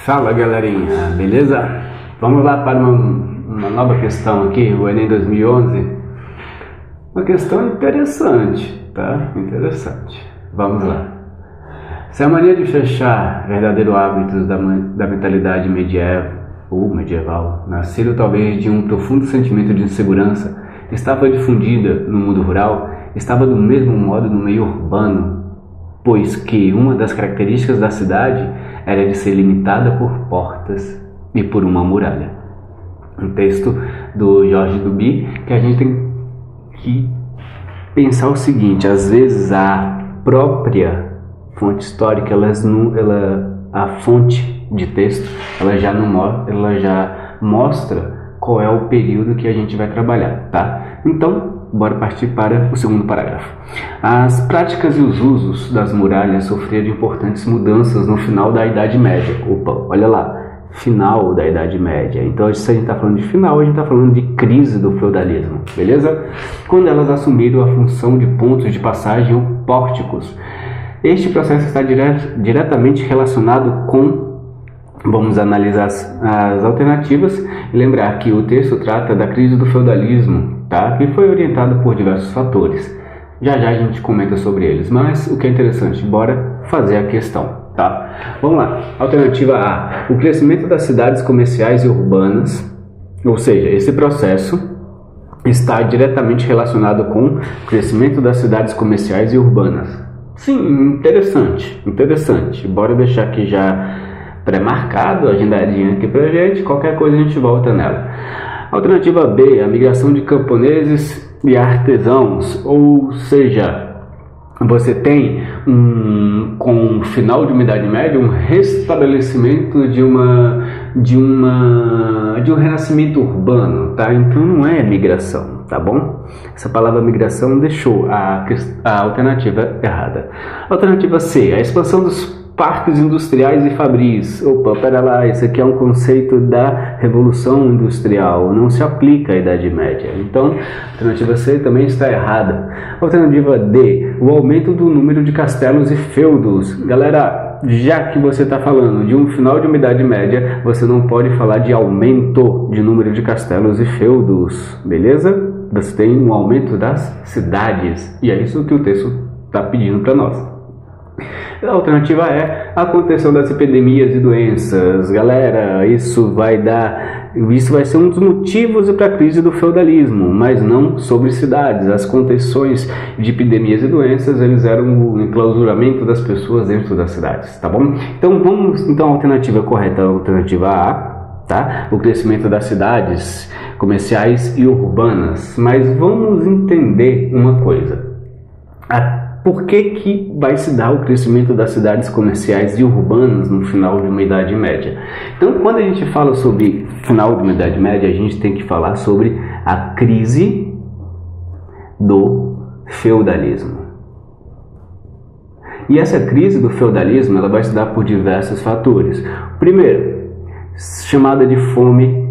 Fala galerinha, beleza? Vamos lá para uma nova questão aqui, o Enem 2011. Uma questão interessante, tá? Interessante. Vamos lá. Se a mania de fechar verdadeiro hábitos da mentalidade medieval, nascido talvez de um profundo sentimento de insegurança, estava difundida no mundo rural, estava do mesmo modo no meio urbano, pois que uma das características da cidade era de ser limitada por portas e por uma muralha. Um texto do Jorge Duby, que a gente tem que pensar o seguinte: às vezes a própria fonte histórica, a fonte de texto, ela já mostra qual é o período que a gente vai trabalhar, tá? Então, bora partir para o segundo parágrafo. As práticas e os usos das muralhas sofreram importantes mudanças no final da Idade Média. Opa, olha lá, final da Idade Média. Então, se a gente está falando de final, a gente está falando de crise do feudalismo, beleza? Quando elas assumiram a função de pontos de passagem ou pórticos. Este processo está diretamente relacionado com... Vamos analisar as alternativas e lembrar que o texto trata da crise do feudalismo, tá? Que foi orientado por diversos fatores. Já a gente comenta sobre eles, mas o que é interessante, bora fazer a questão, tá? Vamos lá. Alternativa A: o crescimento das cidades comerciais e urbanas, ou seja, esse processo está diretamente relacionado com o crescimento das cidades comerciais e urbanas. Sim, interessante. Bora deixar aqui já pré-marcado, agendadinho aqui pra gente, qualquer coisa a gente volta nela. Alternativa B: a migração de camponeses e artesãos, ou seja, você tem com o final de uma Idade Média, um restabelecimento de um renascimento urbano, tá? Então não é migração, tá bom? Essa palavra migração deixou a alternativa errada. Alternativa C: a expansão dos parques industriais e fabris. Opa, pera lá, esse aqui é um conceito da Revolução Industrial, não se aplica à Idade Média. Então, a alternativa C também está errada. Alternativa D: o aumento do número de castelos e feudos. Galera, já que você está falando de um final de uma Idade Média, você não pode falar de aumento de número de castelos e feudos, beleza? Você tem um aumento das cidades, e é isso que o texto está pedindo para nós. A alternativa é a contenção das epidemias e doenças. Galera, isso vai ser um dos motivos para a crise do feudalismo, mas não sobre cidades. As contenções de epidemias e doenças, eles eram o enclausuramento das pessoas dentro das cidades, tá bom? Então a alternativa correta é a alternativa A, tá? O crescimento das cidades comerciais e urbanas. Mas vamos entender uma coisa. Por que vai se dar o crescimento das cidades comerciais e urbanas no final de uma Idade Média? Então, quando a gente fala sobre final de uma Idade Média, a gente tem que falar sobre a crise do feudalismo. E essa crise do feudalismo, ela vai se dar por diversos fatores. Primeiro, chamada de fome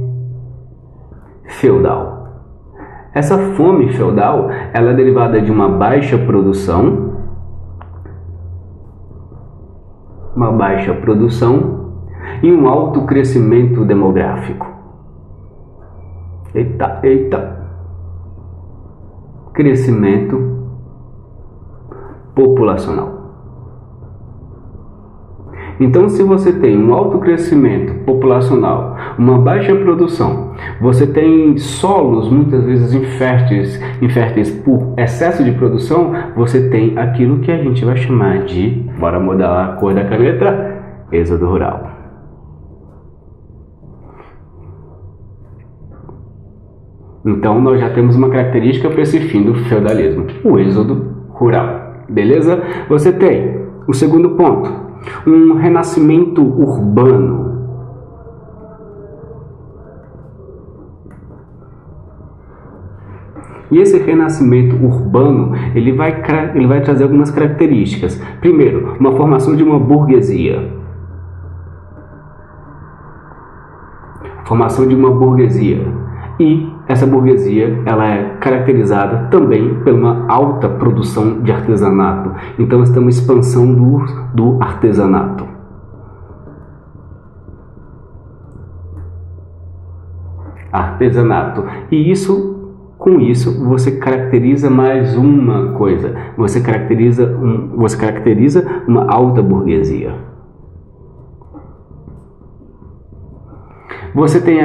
feudal. Essa fome feudal, ela é derivada de uma baixa produção e um alto crescimento demográfico. Eita. Crescimento populacional. Então, se você tem um alto crescimento populacional, uma baixa produção, você tem solos muitas vezes inférteis por excesso de produção, você tem aquilo que a gente vai chamar de, bora mudar a cor da caneta, êxodo rural. Então, nós já temos uma característica para esse fim do feudalismo, o êxodo rural, beleza? Você tem o segundo ponto, um renascimento urbano. E esse renascimento urbano, ele vai trazer algumas características. Primeiro, uma formação de uma burguesia. E essa burguesia, ela é caracterizada também por uma alta produção de artesanato. Então, nós temos expansão do artesanato. artesanato. E com isso você caracteriza mais uma coisa. Você caracteriza uma alta burguesia. Você tem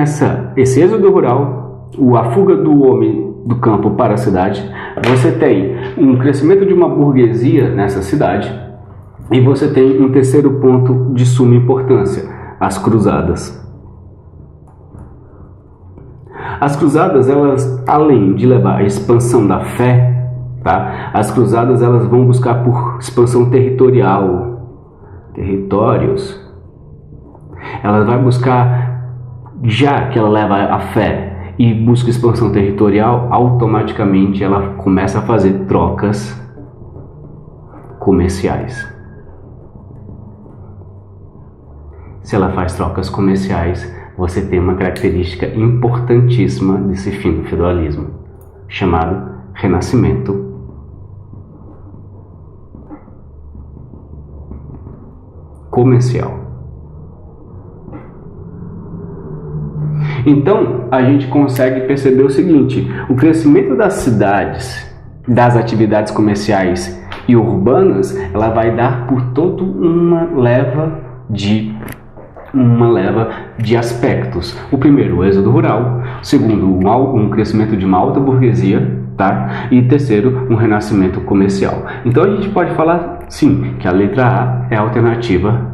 esse êxodo rural, a fuga do homem do campo para a cidade. Você tem um crescimento de uma burguesia nessa cidade. E você tem um terceiro ponto de suma importância: as cruzadas. As cruzadas, elas, além de levar a expansão da fé, tá? As cruzadas, elas vão buscar por expansão territórios. Ela vai buscar, já que ela leva a fé e busca expansão territorial, automaticamente ela começa a fazer trocas comerciais. Se ela faz trocas comerciais, você tem uma característica importantíssima desse fim do feudalismo, chamado renascimento comercial. Então, a gente consegue perceber o seguinte: o crescimento das cidades, das atividades comerciais e urbanas, ela vai dar por toda uma leva de aspectos. O primeiro, o êxodo rural. O segundo, um crescimento de uma alta burguesia, tá? E terceiro, um renascimento comercial. Então a gente pode falar, sim, que a letra A é a alternativa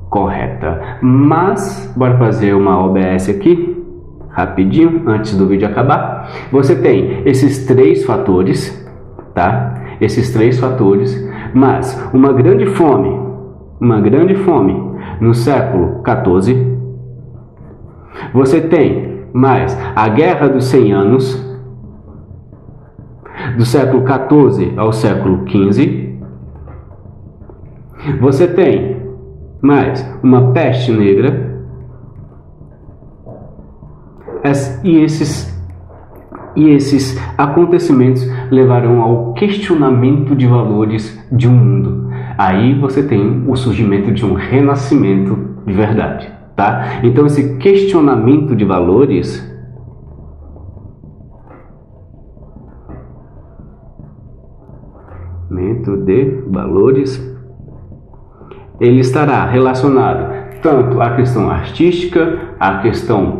correta. Mas, bora fazer uma OBS aqui, rapidinho, antes do vídeo acabar. Você tem esses três fatores, tá? Esses três fatores, mas uma grande fome no século XIV. Você tem mais a Guerra dos 100 Anos, do século XIV ao século XV. Você tem mais uma peste negra. E esses acontecimentos levarão ao questionamento de valores de um mundo. Aí você tem o surgimento de um renascimento de verdade, tá? Então esse questionamento de valores ele estará relacionado tanto à questão artística, à questão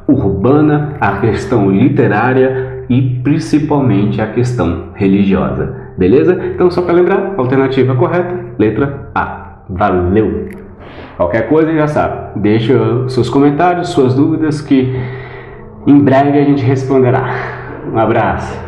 urbana, à questão literária e principalmente à questão religiosa. Beleza? Então, só para lembrar, alternativa correta, letra A. Valeu! Qualquer coisa já sabe, deixa seus comentários, suas dúvidas, que em breve a gente responderá. Um abraço!